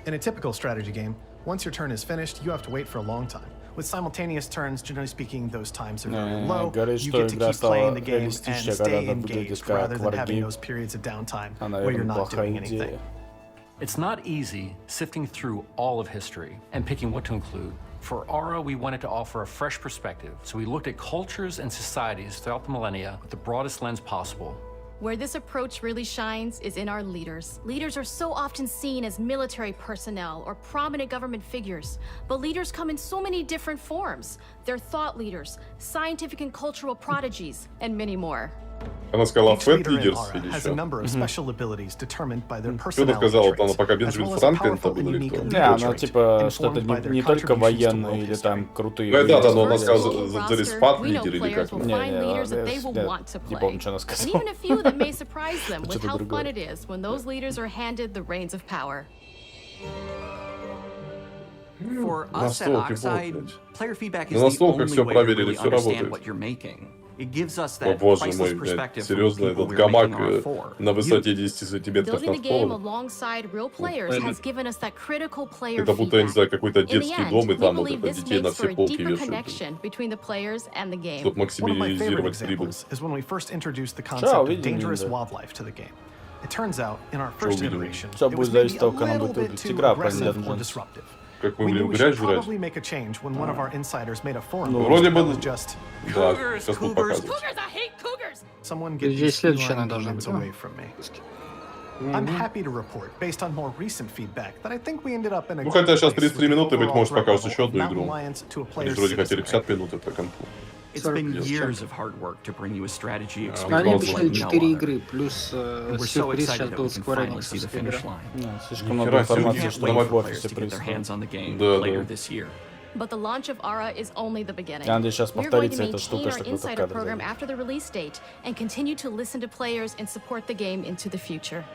In a typical strategy game, once your turn is finished, you have to wait for a long time. With simultaneous turns, generally speaking, those times are very low. You get to keep playing the game and stay engaged rather than having those periods of downtime where you're not doing anything. It's not easy sifting through all of history and picking what to include. For Aura, we wanted to offer a fresh perspective, so we looked at cultures and societies throughout the millennia with the broadest lens possible. Where this approach really shines is in our leaders. Leaders are so often seen as military personnel or prominent government figures, but leaders come in so many different forms. They're thought leaders, scientific and cultural prodigies, and many more. Она сказала Each Фэт leader in Лидерс Aura или has a что? number of special abilities determined by their Что-то personality сказала, она traits, пока as Бенджамин well as a Франклин powerful там and был или unique кто? Не, leader она trait, типа что-то informed by their не только contributions to военные local или history. там крутые. Да, но она First, сказала global за roster, Респат we know лидер или players как? will find leaders that they will нет, want to не play. помню, что она And сказала. even a few that may surprise them with Что-то how другое. fun it is when those leaders are handed the reins of power. For us at Настолки, Oxide, блядь. player feedback На is the настолках only все way to проверили, really все understand работает. what you're making. It gives us О that боже priceless мой, блядь, perspective from серьезно, people этот we're гамак making Aura for. на высоте 10 сантиметров Building the над game полом. alongside real players has given us that critical player Это будто, я не feedback. знаю, какой-то In the детский end, дом, и we там вот believe это this детей на makes for все a полки deeper вешают, connection between the players and the game. чтобы One of my favorite максимизировать прибыль. examples is when we first introduced the concept of видим, dangerous да. wildlife to the game. It turns out, in our first увидим? iteration, Всё it was будет maybe зависеть a от того, как она little будет bit выглядеть too игра, aggressive правильно, or Джонс? disruptive. Как мы We будем knew we грязь should жрать? probably make a change when one of our insiders made a forum Ну, post вроде that бы, was just да, сейчас тут показывают. Cougars, I hate cougars! someone get Здесь these следующая feline она должна demons быть. away from me. I'm happy to report, based on more recent feedback, that I think we ended up in a Ну, good хотя сейчас place 33 with the минуты, быть overall может, threat покажут level еще of одну Mountain игру. Lions to a Они player's же вроде хотели citizenry. 50 минут, это конфу. It's been years of hard work to bring you a strategy Они experience обещали like no 4 other. игры, плюс And we're so сюрприз сейчас excited that был we can Square finally see the Enix finish игра. line. Да, слишком Ни много хера себе, информации, у них что Can't wait в for players офисе to get their hands происходит. on the game Да, later да. this year. But the launch of Aura is only the beginning. Я надеюсь, сейчас We're going to повторится эта maintain штука, our чтобы это в insider кадре program залить. after the release date and continue to listen to players and support the game into the future.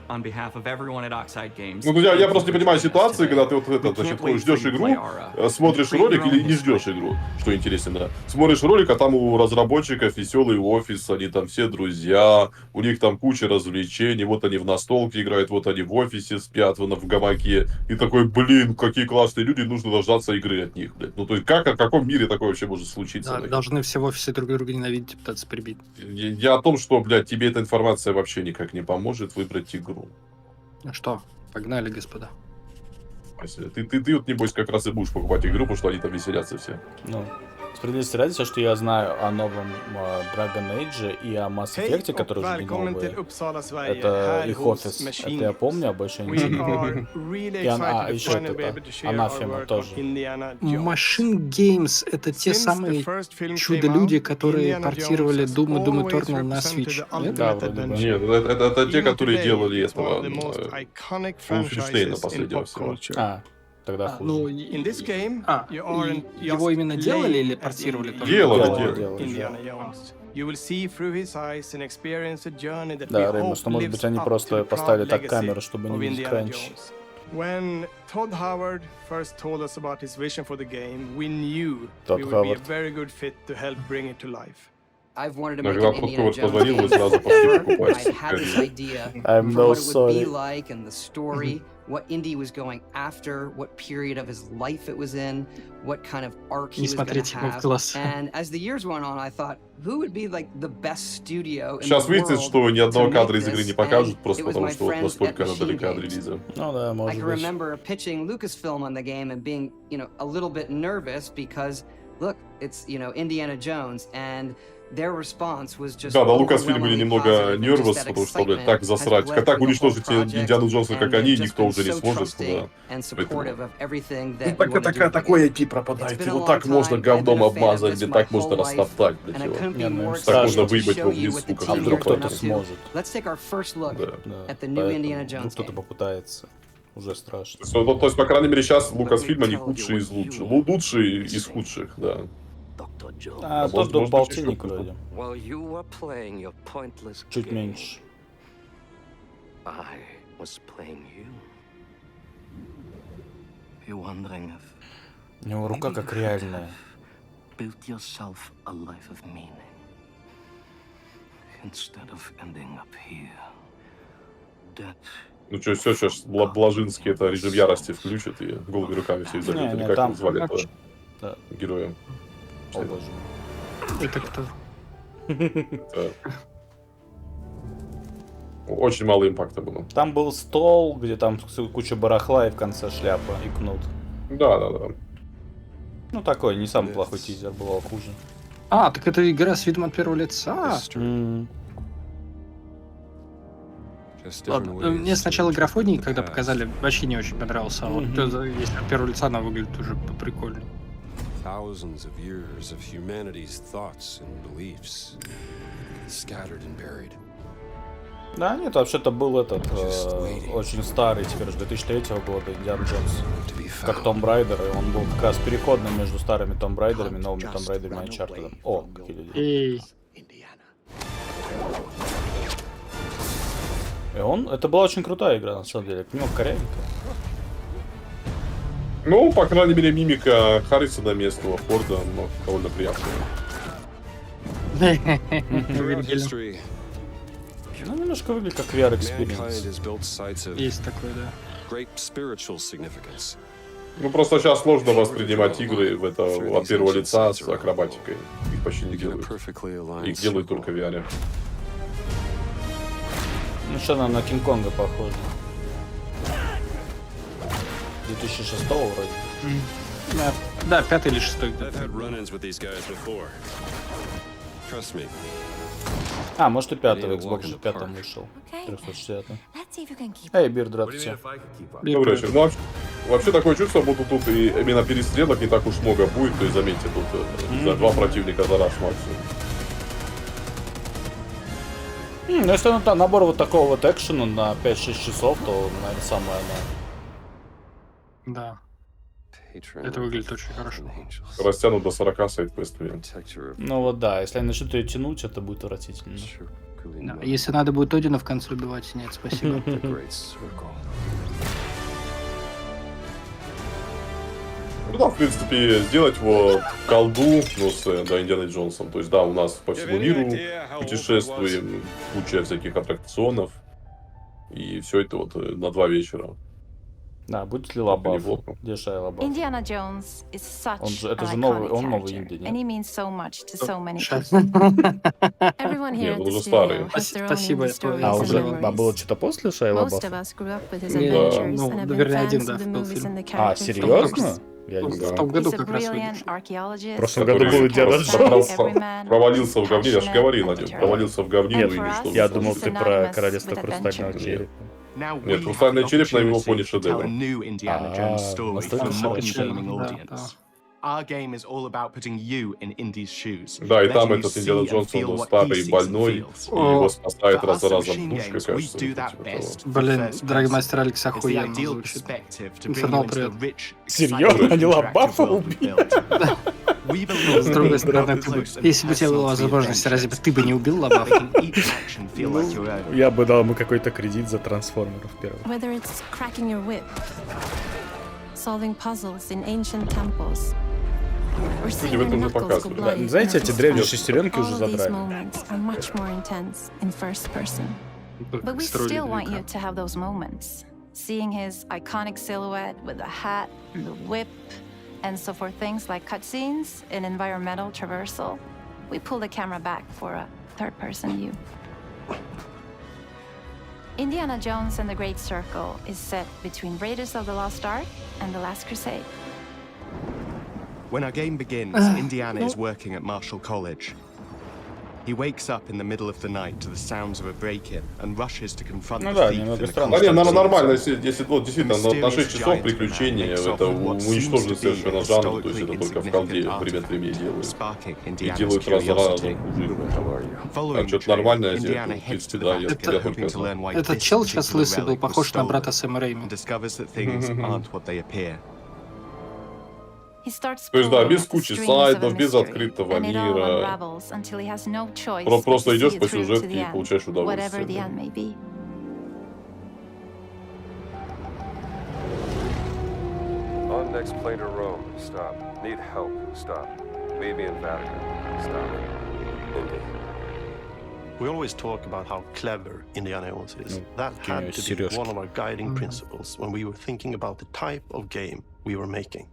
On behalf of everyone at Oxide Games, Ну, я thank you просто не for понимаю joining us ситуации, today. когда ты вот We это, can't значит, wait for ждешь you to игру, play Aura. смотришь Create your ролик или own не ждешь игру, что интересно, да. Смотришь ролик, а там у разработчиков веселый офис, они там все друзья, у них там куча развлечений, вот они в настолке играют, вот они в офисе спят, вон в гамаке, и такой, блин, какие классные люди, нужно дождаться игры от них, блядь. Ну, то есть, как, в каком мире такое вообще может случиться? Да, должны все в офисе друг друга ненавидеть и пытаться прибить. Я о том, что, блядь, тебе эта информация вообще никак не поможет выбрать игру. Ну что, погнали, господа. Ты вот, небось, как раз и будешь покупать игру, потому что они там веселятся все. Ну, справедливости ради, все, что я знаю о новом Dragon Age и о Mass Effect, которые уже не новые, это их офис. Это я помню, а больше ничего. И еще это Анафема тоже. Machine Games — это те самые чудо-люди, которые портировали Doom и Doom Eternal на Switch. Нет? Да, вроде бы. Нет, это те, которые делали этого Wolfensteina последнего всего. Тогда хуже. Ну, его именно делали или портировали? Делали. Да, Рэймус, что может быть они просто поставили так камеру, чтобы не видеть кранч. When Todd Howard first told us about his vision for the game, we knew Todd we would be a Howard. very good fit to help bring it to life. Когда вот позвонил, вы сразу пошли покупать. I'm no sorry. What Indy was going after, what period of his life it was in, what kind of arc he was going to have. And as the years went on, I thought, who would be like the best studio in the world? Сейчас видите, что ни одного кадра из игры не покажут, просто потому что вот настолько она далека от релиза. Ну да, может быть. I can remember pitching Lucasfilm on the game and being, you know, a little bit nervous because, look, it's, you know, Indiana Jones, and their response was just. Да, на Lucasfilm были немного нервос, потому что, блядь, так засрать. Так уничтожить Индиану Джонса, как они, никто уже не сможет. Да. Поэтому... такой IP пропадает. Его так можно говном обмазать, где так можно растоптать. Так можно выебать его в лесу, как а вдруг кто-то сможет. Да. Вдруг кто-то попытается. Уже страшно. То есть, по крайней мере, сейчас Lucasfilm, они худшие из лучших. Лучшие из худших, да. А, тот был полтинник вроде. Чуть меньше. У него рука как реальная. Ну что, все, сейчас Блажинский это режим ярости включит и голыми руками все изобьет. Или как там... звали это да. Героя? Это кто? Очень мало импакта было. Там был стол, где там куча барахла и в конце шляпа и кнут. Да. Ну такой, не самый плохой тизер, было хуже. А, так это игра с видом от первого лица. Ладно, мне сначала графоний, когда показали, вообще не очень понравился, а вот если от первого лица она выглядит уже поприкольнее. Thousands of years of humanity's thoughts and beliefs scattered and buried. Да, нет, вообще-то был этот очень старый, теперь уже 2003 года, Индиана Джонс, как Том Брайдер, и он был как раз переходным между старыми Том Брайдерами и новыми Том Брайдерами и Uncharted. О, какие люди. И это была очень крутая игра, на самом деле, к нему корявенько. Ну, по крайней мере, мимика Харрисона местного Форда довольно приятная. Ну, немножко выглядит как VR-экспириенс. Есть такое, да. Ну, просто сейчас сложно воспринимать игры от первого лица с акробатикой. Их почти не делают. Их делают только в VR. Ну, что нам на Кинг-Конга похоже. 2006 вроде. Да, 5 или 6 где-то. А, может и 5 в Xbox же 5 вышел. 360. Эй, Бир, здравствуйте. Добрый вечер. Ну, вообще такое чувство, будто тут и именно перестрелок не так уж много будет. То есть, заметьте, тут за 2 противника за раз максимум. Ну, если набор вот такого вот экшена на 5-6 часов, то, наверное, самое оно. Да. Это выглядит очень хорошо. Растянут до 40 сайд-квестами. Ну вот да, если они начнут ее тянуть, это будет отвратительно. Да. Если надо будет Одина в конце убивать, нет, спасибо. Ну да, в принципе, сделать его колду, ну, с Индианой Джонсом. То есть, да, у нас по всему миру путешествуем, куча всяких аттракционов. И все это вот на 2 вечера. Да, будет ли Лабаф? Где Шайа Лабаф? Индиана Джонс is such это же новый, он новый инди, нет? And he means so much to so many people. Everyone here at the studio has their own indie stories and memories. А было что-то после Шайа Лабафа? Most of us grew up with his adventures and have been fans of the movies and the characters. А, серьезно? В том году как раз в прошлом году был Индиана Джонс. Провалился в говне, я же говорил о нем. Провалился в говне, и что. Я думал, ты про Королевство Хрустального черепа. Нет, «Хрустальный череп» на его фоне шедевр. Да, и там этот Индиана Джонс, он старый и больной, и его спасает раз за разом пушка, кажется. Блин, Драгмастер Алекс охуенно звучит. Инфернал, привет. Серьезно? Они Лабафа убили? С другой стороны, если бы у тебя была возможность, разве бы ты бы не убил Лабафа? Я бы дал ему какой-то кредит за трансформеров первых. Solving puzzles in ancient temples, Люди в этом не показывали. Да, знаете, эти древние шестеренки уже задрали. Только But we строили still want века. you to have those moments. Seeing his iconic silhouette with the hat, the whip, and so for things like cutscenes in environmental traversal, we pull the camera back for a third-person view. Indiana Jones and the Great Circle is set between Raiders of the Lost Ark and The Last Crusade. When our game begins, Indiana is working at Marshall College. He wakes up in the middle of the night to the sounds of a break-in and rushes to confront the thief in the Да не, наверное, нормально, если вот, действительно на 6 часов приключения, это уничтожили совершенно жанр, то есть это только в колде время от времени делают. И делают раз за разом. А что-то нормальное, в принципе, да, я только знаю. Этот чел сейчас лысый был похож на брата Сэма Рэйми. То есть, да, без кучи сайтов, без открытого мира. Просто идешь по сюжетке и получаешь удовольствие. On next plane to Rome. Stop. Need help. Stop. Maybe in Vatican. Stop. Indy. We always talk about how clever Indiana Jones is. That had to be one of our guiding principles when we were thinking about the type of game we were making.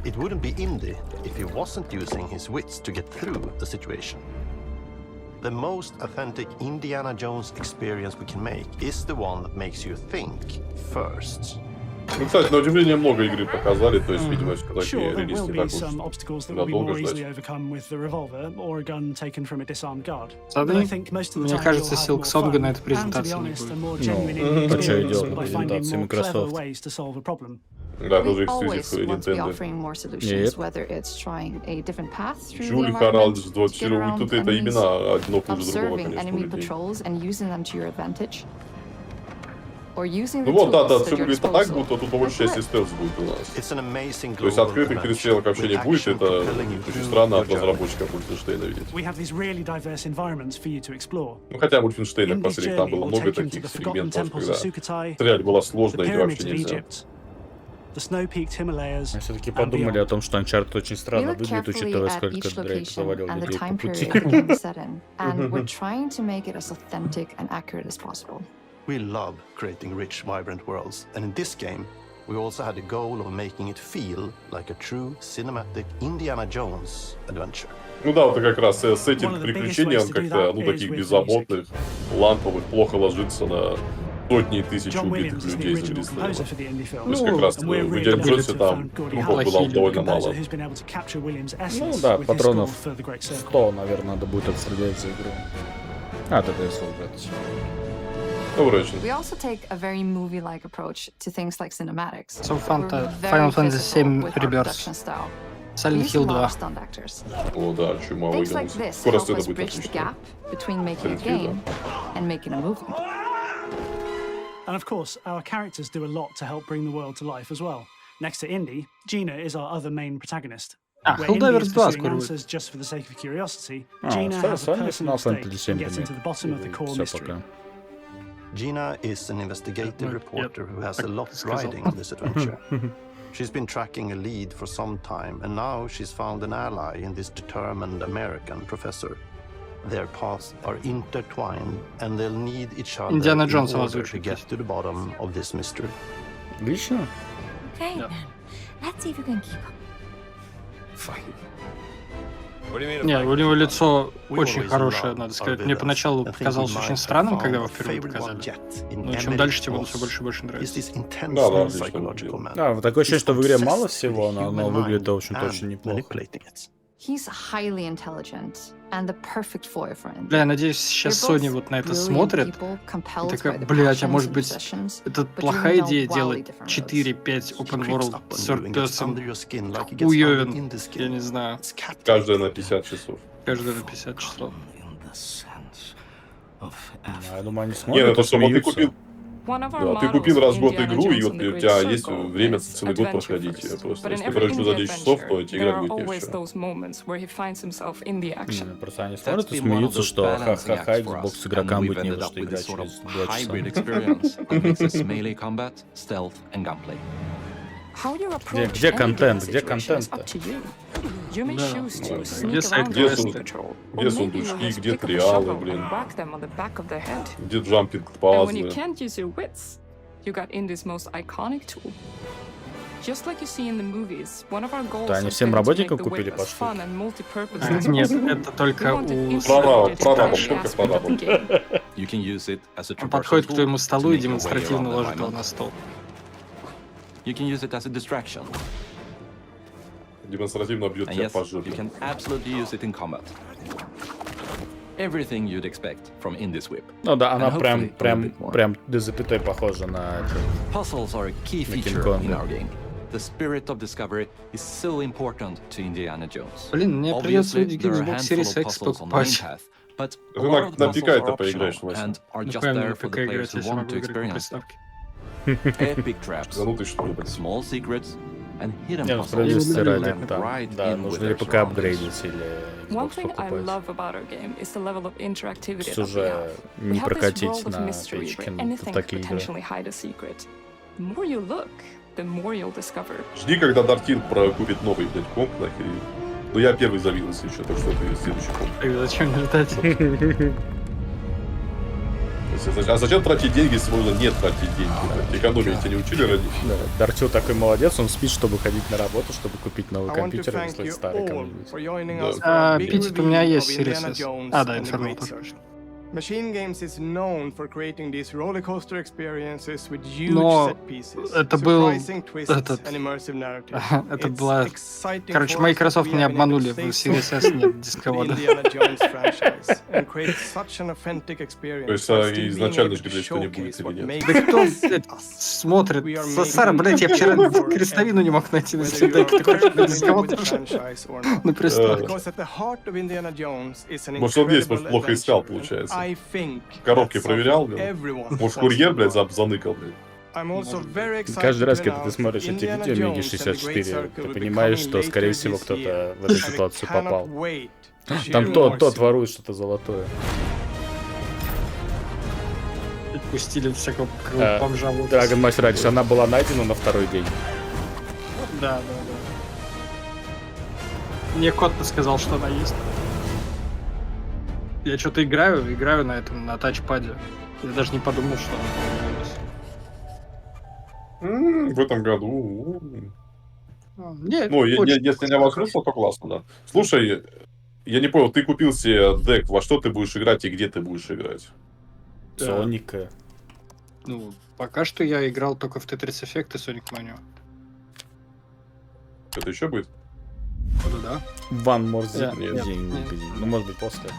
It wouldn't be indie if he wasn't using his wits to get through the situation. The most authentic Indiana Jones experience we can make is the one that makes you think first. Ну, кстати, на удивление много игры показали, то есть, видимо, все-таки релиз не так уж надолго ждать. Мне кажется, Силксонга на этой презентации не будет. Ну, а что идет на презентации Microsoft? Да, тоже эксклюзив Nintendo. Джули Харалдс, 24, тут это имена одно хуже другого, конечно, людей. Ну вот, да, все выглядит так, будто тут по большей части стелс будет у нас. То есть открытых перестрелок вообще не будет, это очень странно от разработчиков Wolfenstein видеть. Ну хотя в Wolfenstein последних там было много таких сегментов, когда стрелять было сложно и вообще нельзя. Мы все-таки подумали о том, что Uncharted очень странно выглядит, учитывая, сколько Дрейк завалил людей по пути. We love creating rich, vibrant worlds, and in this game, we also had the goal of making it feel like a true cinematic Indiana Jones adventure. Ну да, вот как раз сеттинг приключений, он как-то, ну, таких беззаботных, ламповых, плохо ложится на сотни и тысячи убитых людей за перестрелок. То есть как раз в Индиане Джонсе там трупов было довольно мало. Ну да, патронов 100, наверное, надо будет отстрелять за игру. А, тогда я солгать. We also take a very movie-like approach to things like cinematics. So Final Fantasy VII Rebirth. Silent Hill 2. О, да, чума выигрался. Скоро это будет отлично. And of course, our characters do a lot to help bring the world to life as well. Next to Indy, Gina is our other main protagonist. Where Indy is pursuing answers just for the sake of curiosity, Gina has a personal stake in getting to the bottom of the core mystery. Gina is an investigative reporter who has a lot riding on this adventure. She's been tracking a lead for some time, and now she's found an ally in this determined American professor. Their paths are intertwined, and they'll need each other Индиана in Джонсом order to get to the bottom of this mystery. Отлично. Okay, then. Let's see if you can keep up. Fine. Не, у него лицо очень хорошее, надо сказать. Мне поначалу показалось очень странным, когда его впервые показали. Но чем дальше, тем он все больше и больше нравится. Да, да, отлично. Да, такое ощущение, что в игре мало всего, но оно выглядит, в общем-то, очень неплохо. He's highly intelligent and the perfect foil for Indy. Бля, я надеюсь, сейчас Sony вот на это смотрит и такая, блядь, а может быть, это плохая идея делать 4-5 open world third person хуёвин, я не знаю. Каждая на 50 часов. Каждая на 50 часов. Я думаю, они Не, смотрят, это что, вот ты купил... Да, ты купил раз в год игру, и вот у тебя есть время целый год проходить ее просто. Если ты пройдешь за 10 часов, то эти играть будет не все. Просто они смотрят и смеются, что ха-ха-ха, Xbox игрокам будет не во что играть через 2 часа. Где контент? Где контент-то? Где сундучки, где триалы, блин? Где джампинг-пазлы? Да, они всем работникам купили по штуке? Нет, это только у... Прорабам, только прорабам. Он подходит к твоему столу и демонстративно ложит его на стол. Демонстративно бьет тебя по жопе. Ну да, она прям до запятой похожа на Кинг-Конга. The spirit of discovery is so important to Indiana Jones. Блин, мне придется Xbox Series X покупать. But Ты на ПК это поиграешь, Вася. and are just there for the players who want to experience them. Epic traps, small secrets, and hidden puzzles right да, in with нужно ли their ПК апгрейдить или One Xbox thing I покупать. love about our game is the level of interactivity that we Уже have. не We have this прокатить world of на mystery печке where в anything could такие игры. potentially hide a secret. The more you look, the more you'll discover. Жди, когда Дартин купит новый, блядь, комп, нахер. Ну я первый завидовался еще, так что ты следующий комп. Зачем мне ждать? А зачем тратить деньги, если можно не тратить деньги? Экономию тебя не учили родители? Да, Дартил такой молодец, он спит, чтобы ходить на работу, чтобы купить новый компьютер, если старый кому-нибудь. Питит у меня есть Series S. Да, Inferno. Machine Games is known for creating these roller coaster experiences with huge Но set pieces, это был surprising twists этот... and immersive narratives. Это It's была... exciting Короче, for us Майкрософт to be меня having обманули, a в safe Series S нет дисковода. Indiana Jones franchise and create such an authentic experience. То есть изначально ждали, что не будет или нет? Да кто, блядь, смотрит? Сара, блядь, я вчера крестовину не мог найти на сидеке. Ты хочешь на дисковод на приставке? Может, он здесь, может, плохо искал, получается. Коробки проверял, блядь? Может, курьер, блядь, заныкал, блядь? Каждый раз, когда ты смотришь эти видео Миги 64, ты понимаешь, что, скорее всего, кто-то в эту ситуацию попал. Там тот ворует что-то золотое. Пустили всякого бомжа. Dragon Master раньше, она была найдена на второй день. Да. Мне кот подсказал, что она есть. Я что-то играю на этом, на тачпаде. Я даже не подумал, что она появилась. В этом году. Нет, ну, если не воскресло, то классно, да. Слушай, я не понял, ты купил себе дек, во что ты будешь играть и где ты будешь играть? Соника. Ну, пока что я играл только в Tetris Effect и Sonic Mania. Это еще будет? Да. One More Thing. Ну, может быть, после.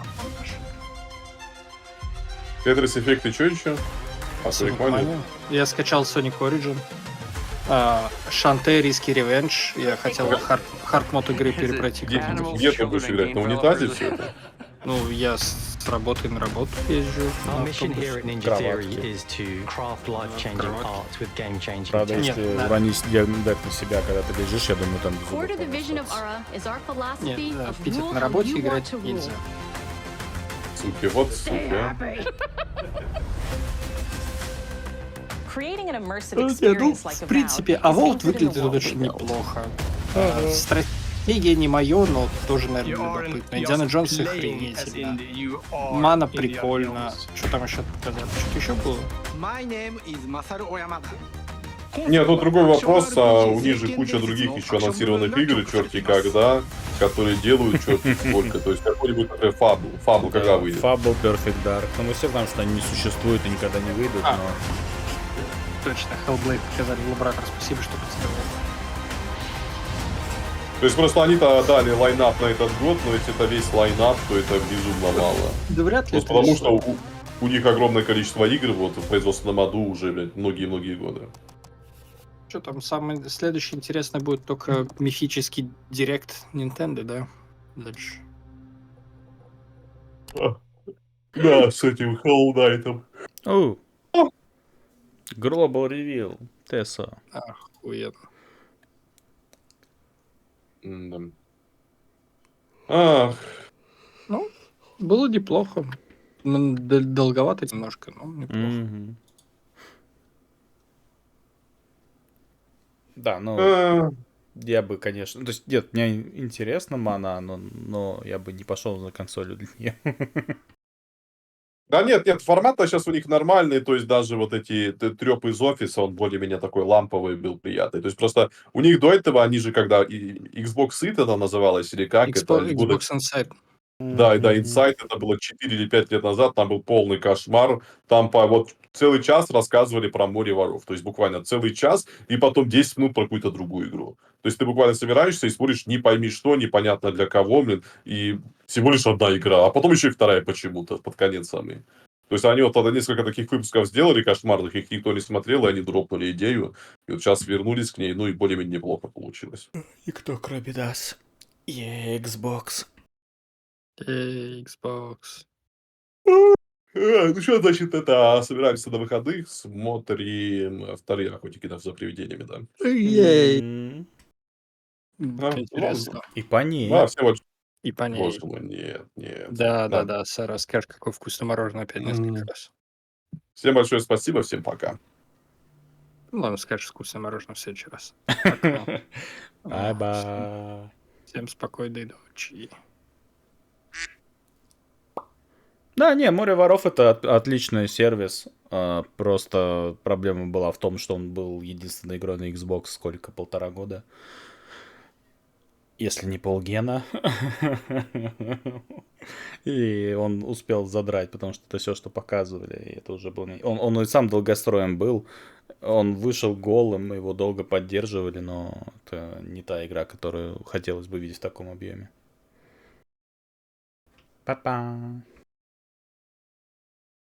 Tetris Effect и что еще? Sonic Mania. Я скачал Sonic Origin. Шанте, Риски Ревенж. Я хотел хард-мод игры перепройти. Где ты будешь играть? На унитазе все это? Ну, я с работы на работу езжу. Правда, если уронить дек на себя, когда ты лежишь, я думаю, там... Нет, в Питере на работе играть нельзя. Суки, вот сука. В принципе, Avowed выглядит очень неплохо. Стратегия не мое, но тоже, наверное, любопытно. Индианой Джонсом охренительно. Мана прикольно. Что там еще показали? Что-то еще было? Нет, тут другой вопрос, у них же куча других еще анонсированных игр, черти когда, которые делают черти сколько. То есть какой-нибудь Фабл когда выйдет? Fable, Perfect Dark. Но мы все знаем, что они не существуют и никогда не выйдут, но... Точно, Hellblade показали в лаборатор. Спасибо, что представили. То есть просто они-то дали лайнап на этот год, но если это весь лайнап, то это безумно мало. Да вряд ли. Потому что у них огромное количество игр вот в производственном аду уже, блядь, многие-многие годы. Что там, самое следующее интересное будет только мифический директ Nintendo, да? Дальше. Да, с этим Hellblade. Global Reveal. Тесса. Охуенно. Да. Ах. Ну, было неплохо. Долговато немножко, но неплохо. Да, ну, я бы, конечно... То есть, нет, мне интересна мана, но я бы не пошел на консоль для нее. Да нет, формат-то сейчас у них нормальный, то есть даже вот эти трёпы из офиса, он более-менее такой ламповый был, приятный. То есть просто у них до этого, они же когда Xbox It это называлось, или как это, года... Xbox Inside. Да, Insight это было 4 или 5 лет назад, там был полный кошмар. Там вот целый час рассказывали про море воров. То есть буквально целый час, и потом 10 минут про какую-то другую игру. То есть ты буквально собираешься и смотришь не пойми что, непонятно для кого, блин, и всего лишь одна игра, а потом еще и вторая почему-то, под конец самый. То есть они вот тогда несколько таких выпусков сделали кошмарных, их никто не смотрел, и они дропнули идею. И вот сейчас вернулись к ней, ну и более-менее неплохо получилось. И кто кроме нас? Xbox. Xbox. Ну что, значит, это собираемся на выходных, смотрим вторые охотники за привидениями, да. Ей. Ну, Интересно. И по ней. Да, всем очень... И по ней. Боже мой, нет. Да, Сара, скажешь, какое вкусное мороженое опять несколько раз. Всем большое спасибо, всем пока. Ну, ладно, скажешь вкусное мороженое в следующий раз. Бай-бай. Всем спокойной ночи. Да, не, «Море воров» — это отличный сервис. Просто проблема была в том, что он был единственной игрой на Xbox сколько, 1,5 года. Если не полгена. И он успел задрать, потому что это все, что показывали. И это уже был... Он и сам долгостроем был. Он вышел голым, его долго поддерживали, но это не та игра, которую хотелось бы видеть в таком объеме. Па-па.